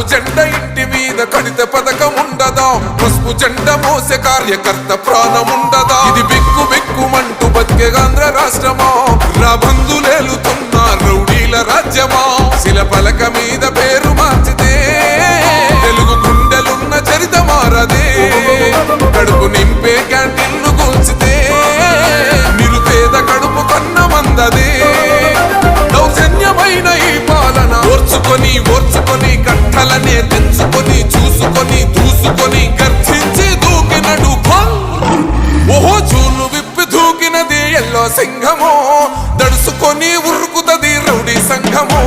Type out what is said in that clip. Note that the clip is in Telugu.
జెండా ఇంటి మీద కడితే పథకం ఉండదా? పసుపు జెండా మోసే కార్యకర్త ప్రాణముండదా? ఇది బిక్కు బిక్కుమంటూ బతికే ఆంధ్ర రాష్ట్రమా? రాబందులేలుతున్న రౌడీల రాజ్యమా? శిల పలక మీద పేరు మార్చితే తెలుగు గుండెలున్న చరిత మారదే. కడుపు నింపే క్యాంటీన్ను కూల్చితే నిరుపేద కడుపు కన్న మందదే. దౌర్జన్యమైన ఈ పాలన ఓర్చుకొని ఓర్చుకొని కట్టలనే తెంచుకొని చూసుకొని దూసుకొని గర్జించి దూకినడు ఓహో చూలు విప్పి దూకినది ఎల్లో సింహమో, దడుసుకొని ఉరుకుతది రౌడీ సంఘమో.